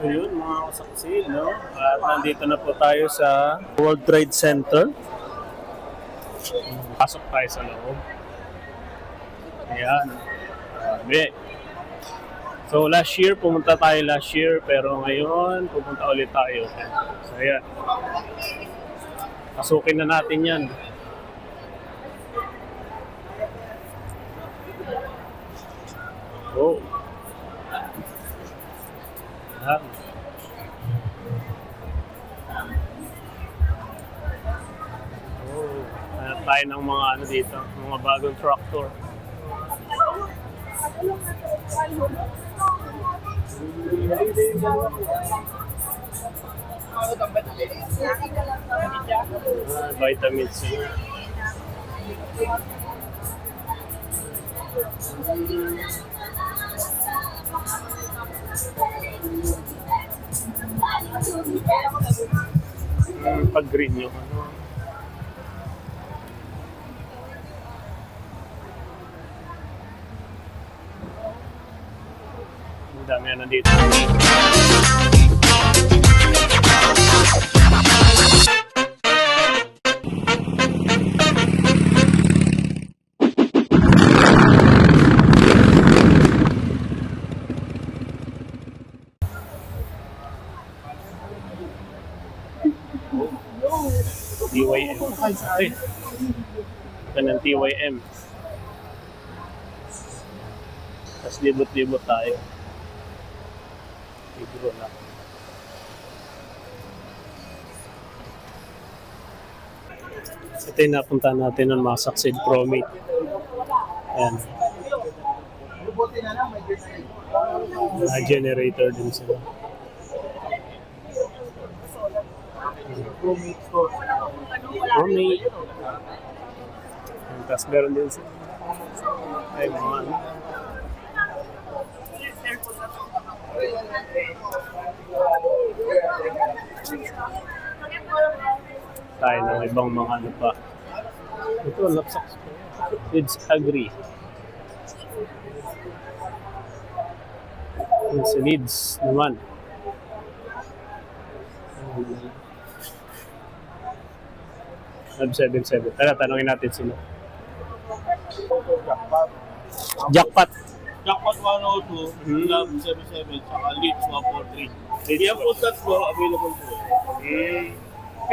So yun mga kasaksi, no? At nandito na po tayo sa World Trade Center. Pasok tayo sa loob. Ayan. Grabe. So last year, pumunta tayo pero ngayon, pupunta ulit tayo. So ayan. Pasukin na natin yan. Oh. Ayan. Hanap tayo ng mga ano dito, mga bagong tractor. Vitamins. Pag green yung ano. Ang dami na nandito. TYM. Ay, ito ng TYM. Tapos libot-libot tayo. Libro na. Ito yung napunta natin ng mga Succeed Promate. Ayan. Generator din sila. Promate. Tapos meron din sila. Ay, mga ano. Tayo ng ibang mga ano pa. Ito, lapsak. It's agree. It's leads naman. Lab 77. Tara, tanongin natin sila. Jackpot. Jackpot 102, Lab 77, saka Leeds 143. Yan po tatlo, available po.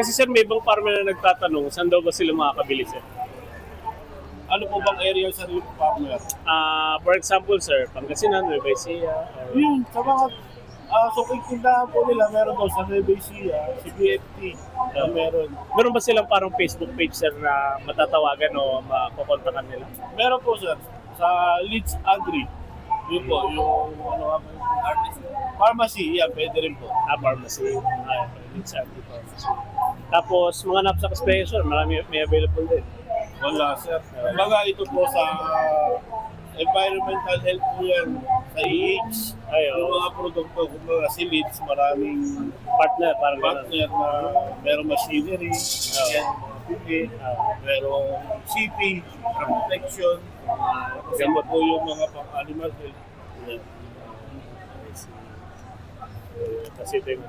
Kasi sir, may ibang farmer na nagtatanong, saan daw ba sila makakabili sir? Ano po bang area sa Leeds farmer? For example sir, Pangasinan, Nueva Ecija. Yun, sa mga suking tindahan po nila, meron daw sa Nueva Ecija, si BFT, meron. Meron ba silang parang Facebook page sir na matatawagan o makukontakan nila? Meron po sir, sa Leeds Agri. Yun po, yung ano pharmacy, yan, pwede rin po. Pharmacy. Leeds Agri Pharmacy. Tapos mga knapsack sprayer sir, marami may available din. Wala sir. Kumbaga ito po sa environmental health po yan, sa EH. Yung mga produkto, kumbaga si Leeds, maraming Partner, parang partner na merong machinery, merong CP, protection, gamot po yung mga pang-animal health. Kasi ito yung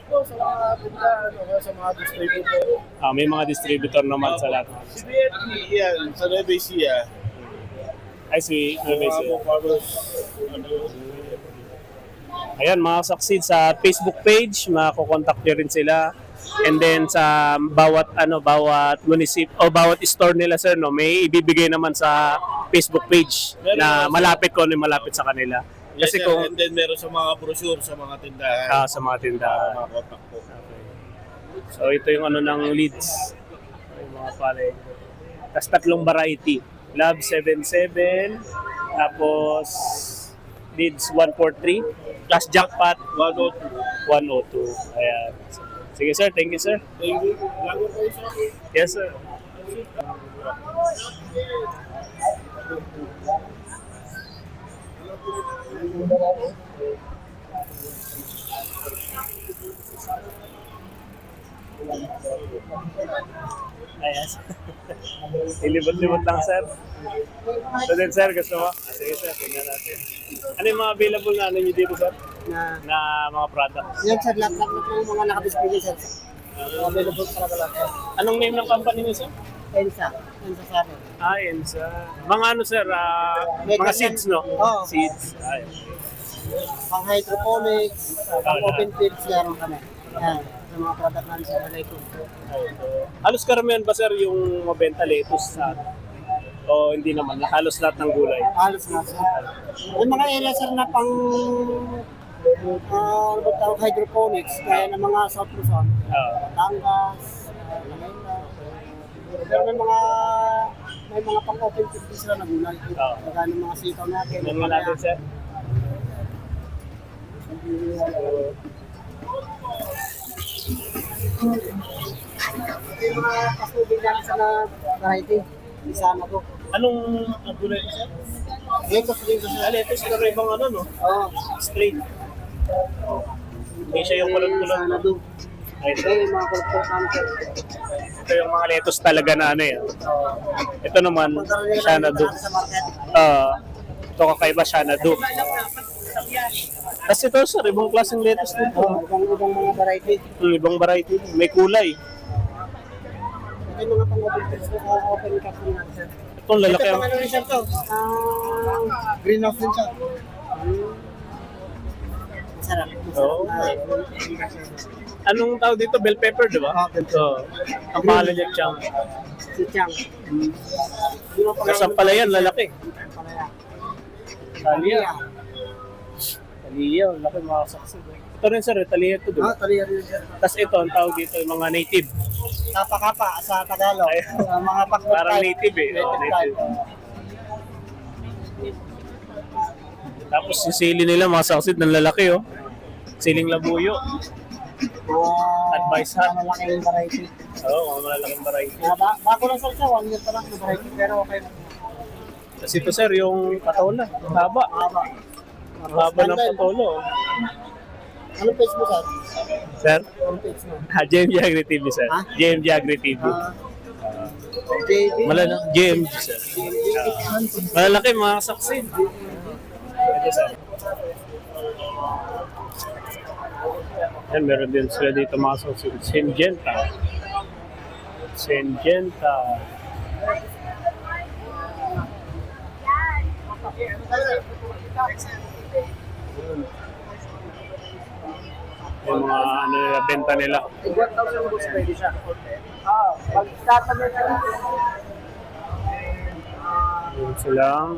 Sa mga tindahan, sa mga distributor. may mga distributor naman sa lahat. Si BFT, yan, sa Nueva Ecija. Ay, si Nueva Ecija. Ano, Ayan, mga Succeed sa Facebook page, makukontak nyo rin sila. And then sa bawat munisip o bawat store nila sir, no, may ibibigay naman sa Facebook page na malapit ko malapit sa kanila. Yes, Kasi sir. kung And then meron sa mga brochure sa mga tindahan. sa mga tindahan. Mga contact po. Okay. So ito yung ano ng leads. Yung mga pare. Tapos tatlong variety. Lab 77, tapos leads 143, plus jackpot 102. Ayan. Sige sir, thank you sir. Thank you. Lago po sir. Yes sir. Ayan. Ilibot-libot lang, sir. So then, sir, gusto mo? Sige, sir, tingnan natin. Ano yung mga available na ano nyo dito, sir? na mga products. yan sir, lahat ng mga nakadisplay sir. Available talaga lahat sir. Anong name ng company niyo, sir? Ensa sir. Ensa. Mga ano, sir? Mga Mega- seeds, no? Oo. Seeds. Pang hydroponics, pang open fields meron kami. Yan, yung mga product namin sa Malayco. Halos karamihan ba, sir, yung mabenta lettuce sa o hindi naman? Halos lahat ng gulay. Halos na sir. Yung mga area sir na pang ano ba tawag, hydroponics, kaya ng mga South Luzon, Batangas, Manila. Pero may mga pang open fields sila na gulay. Magkano mga sitaw natin. Ano nga natin, sir? Yung mga pasubig namin sa variety, isama ko. Anong gulay, sir? Lettuce din sa Lettuce, pero ibang ano, no? Oo. Straight. Hindi siya yung kulot-kulot. Sana doon. Ito. Yung mga kulot namin sir. Ito yung mga lettuce talaga na ano yan. Ito naman, Xanadu. Sa market. Ito kakaiba, Xanadu. Tapos ito, sir, ibang klaseng lettuce dito. Ibang mga variety. Ibang variety. May kulay. Ito yung mga pang-open fields na open cup natin sir. Itong lalaki. Ito pang ano rin sir to? Greenhouse din siya. Masarap. Oo. Anong tawag dito? Bell pepper, di ba? Bell pepper. Oo. Ang pangalan niya, Chang. Si Chang. Sa palayan, lalaki. Talia. Talia. Talia, laki mga saksi. Ito rin, sir, Talia ito, di ba? Talia rin sir. Tapos ito, ang tawag dito, yung mga native. Kapa-kapa sa Tagalog. Ay. Mga pakot Parang native eh. Oo, native. Tapos yung sili nila, mga saksit ng lalaki, oh. Siling labuyo. Advice ha? Malaki yung variety. Oo, mga malalaking variety. Bago lang sir siya, 1 year pa lang na variety, pero okay na. Tapos ito, sir, yung patola. Haba. Haba. Haba ng patola, oh. Anong page mo sir? Sir? Anong page mo? JMG Agri TV, sir. Ha? JMG Agri TV. JB? JMG, sir. Malalaki, mga saksi. Ito, sir. Yan, meron din sila dito mga saksi. Syngenta. Syngenta. Yung mga ano nila, benta nila. 1,000 bucks pwede siya. Pag-tatamit ka lang. Yun silang.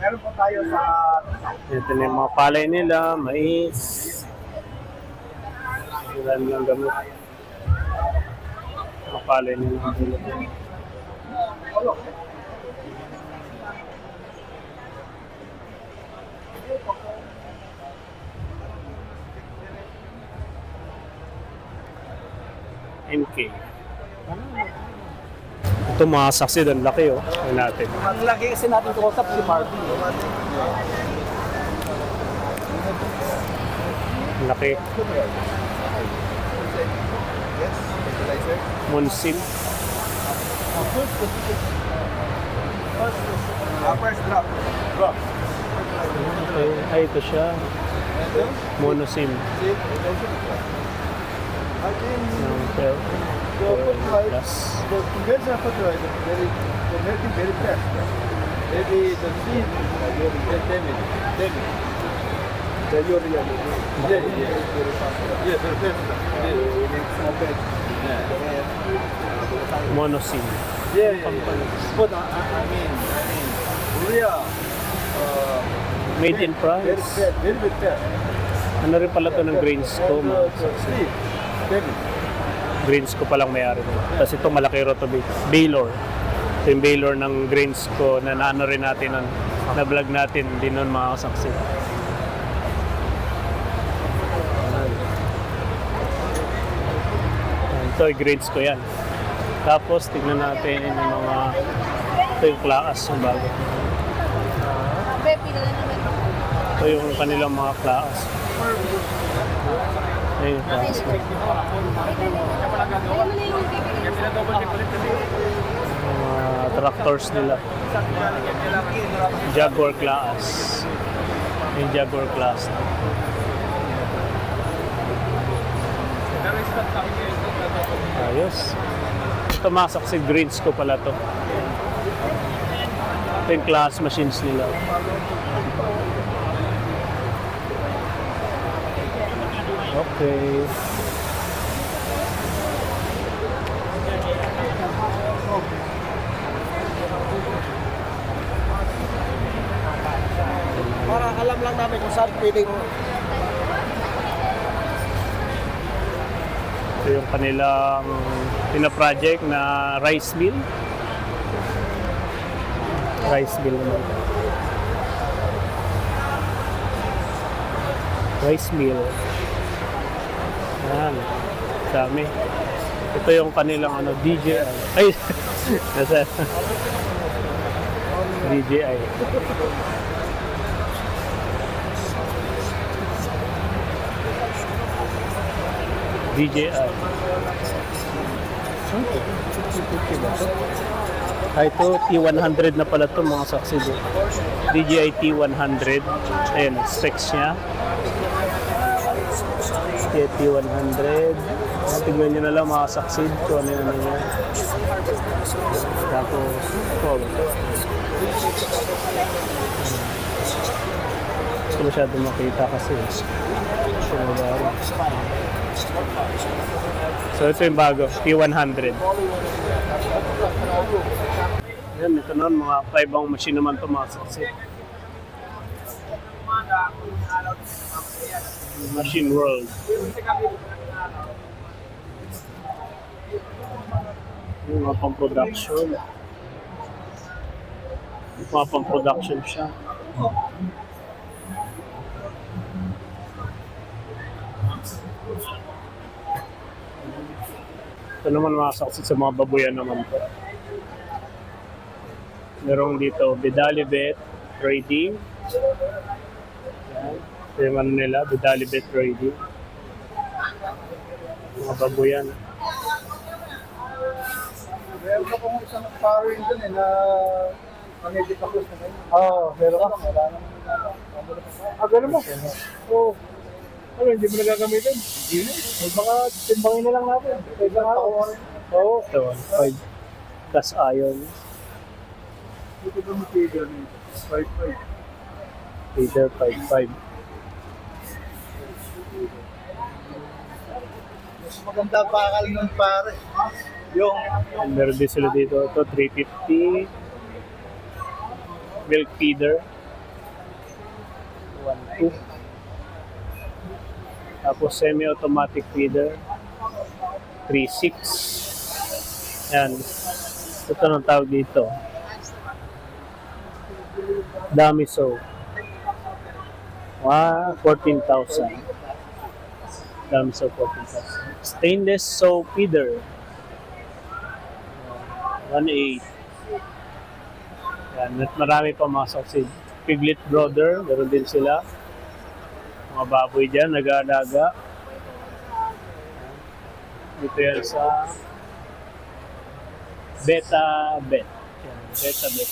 Meron po tayo sa... Ito na yung mga palay nila, mais. Sila nilang gamot. Mga palay nila. MK. Ito mga saksi doon, laki oh. Ayun natin. Ang lagi kasi natin kausap si Marvin. Laki. Monsim. First drop. Drop. Okay. Ay, ito siya. Monosim. Okay. Plus. The fingers are very fast. Maybe the seed will get damaged. Then you're really very fast. Yes, very fast. Monosim. Yeah. But I mean, urea. Made in Very France. fast, very fast. Ano rin pala to ng grains ko. The seed, damaged. Grains ko palang may-ari. Tapos ito malaki ro to Baylor. Ito yung Baylor ng grains ko na naano rin natin nun. Na-vlog natin din nun mga kasaksi. Ito yung grains ko yan. Tapos tignan natin yung mga ito yung claas yung bago. Ito yung kanilang mga claas. Ayun yung claas. Mga tractors nila. Jaguar class. Yung Jaguar class. Ayos. Tumasok si Greens ko pala to. Ito yung class machines nila. Okay. Para alam lang namin kung saan pwedeng Ito yung kanilang pina-project na rice mill. Rice mill naman. Rice mill. Yan. Dami. Ito yung kanilang DJI. Ay! Nasa DJI. DJI. Ito, T100 na pala ito mga saksi. DJI T100. Ayan, specs niya. T100. Tignan nyo na lang mga saksi. Kung ano yun niya. Tapos, gusto masyado makita kasi. So ito yung bago, T100. Yan, ito nun, mga kaibang machine naman ito mga saksi. Machine World. Yung mga pang-production. Mga pang-production siya. Ito naman mga saksi sa mga babuyan naman po. Merong dito, Vidalibet Trading. Yan. Ito yung ano nila, Vidalibet Trading. Mga babuyan. meron ka pong isang powering dun na mag-edit ako sa kanya. Oo, meron ka. Wala naman. Gano'n mo? Oo. Ano, hindi mo nagagamitin? Hindi na. Baka timbangin na lang natin. Pwede nga ako. Oo. Ito, 5 plus iron. Ito ba mo feeder niya? 5.5. Feeder 5.5. Mas maganda pakal nun pare. Yung Meron din sila dito. Ito, 350. Milk feeder. 1.2. Tapos semi-automatic feeder. 3.6. Yan. Ito nang tawag dito. Damiso. 14,000. Damiso 14,000. Stainless soap feeder. 1.8. Yan. At marami pa mga sausage. Piglet brother. Meron din sila. Mga baboy dyan, nag-aalaga. Dito yan sa Beta Bet. Yan, Beta Bet.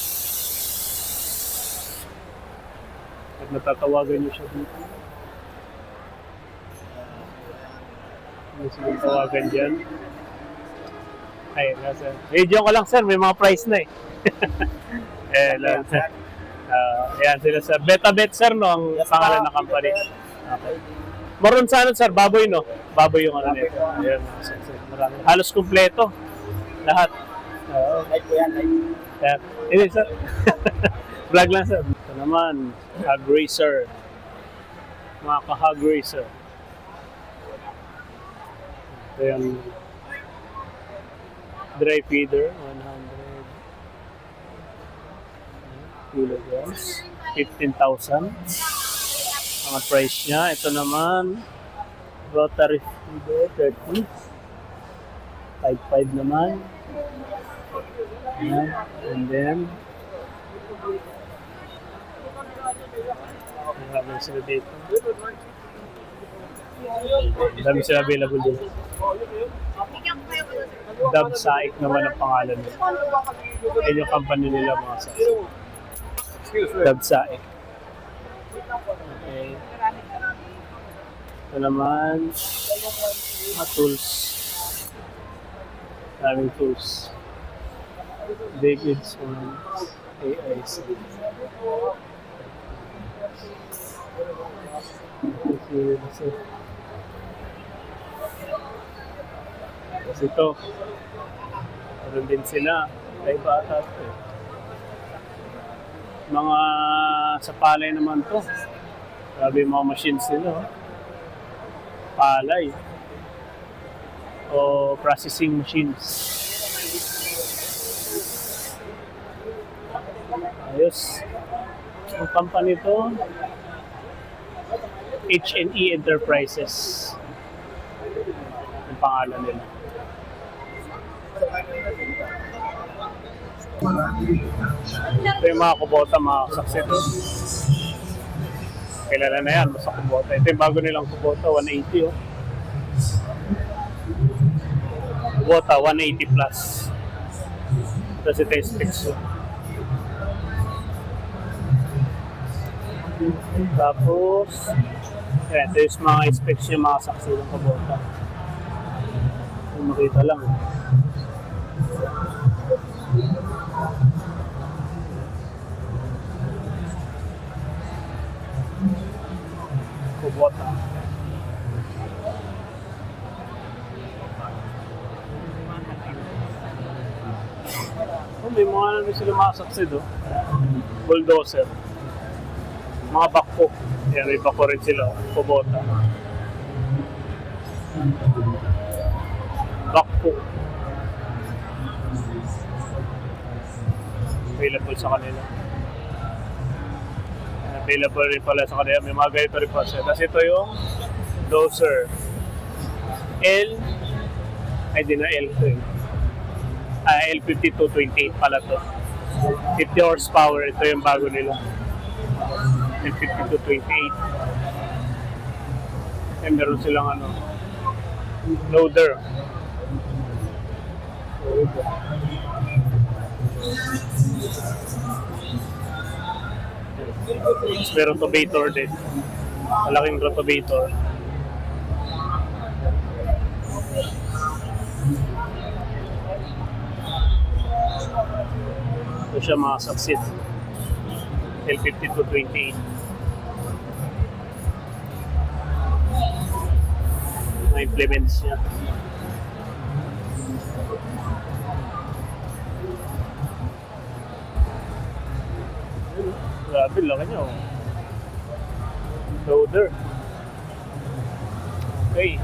At natatawagan nyo siya dito. Ano silang tawagan dyan? Ay, nasa. Video ko lang sir, may mga price na eh. Lang. Yan sila sa Beta Bet sir, no? Ang pangalan ng company. Okay. Maroon sa ano sir, baboy no? Baboy yung ano nito. Ayan, marami. Halos kumpleto. Lahat. like po yan, like. Yan. Hindi sir. Vlog lang sir. Ito naman, hog racer. Mga ka-hog racer. Ito yung dry feeder, 100 kilograms. 15,000. Ang price niya. Ito naman, rotary feeder, 30. 5.5 naman. Ayan. And then, marami sila dito. Dami sila available dito. Dub Saik naman ang pangalan nila. Yan yung company nila mga sa Dub Saik. Okay. Ito naman, mga tools. Daming tools. Davidson AIC. Kasi ito, meron din sila. Ay bata ito. Mga sa palay naman to. Grabe yung mga machines nila. Palay. O processing machines. Ayos. Ang company to, H&E Enterprises. Ang pangalan nila. Ito yung mga Kubota, mga kasaksito. Kilala na yan, basta Kubota. Ito yung bago nilang Kubota, 180 oh. Kubota, 180 plus. Tapos ito yung specs oh. Tapos, ito yung mga specs yung mga saksi ng Kubota. Yung makita lang. Kubota. Oh, may mga ano sila mga saksi do. Bulldozer. Mga bakpo. Yan, may bakpo rin sila. Kubota. Bakpo. Available sa kanila. Available rin pala sa kanila. May mga ganito rin pa siya. Tapos ito yung dozer. Ay di na L to yun. L5228 pala to. 50 horsepower. Ito yung bago nila. L5228. And meron silang ano, loader. May rotovator din. Malaking rotovator. Ito siya mga succeed. L5228. Mga implements niya. Grabe, laki niya oh. Loader. Okay.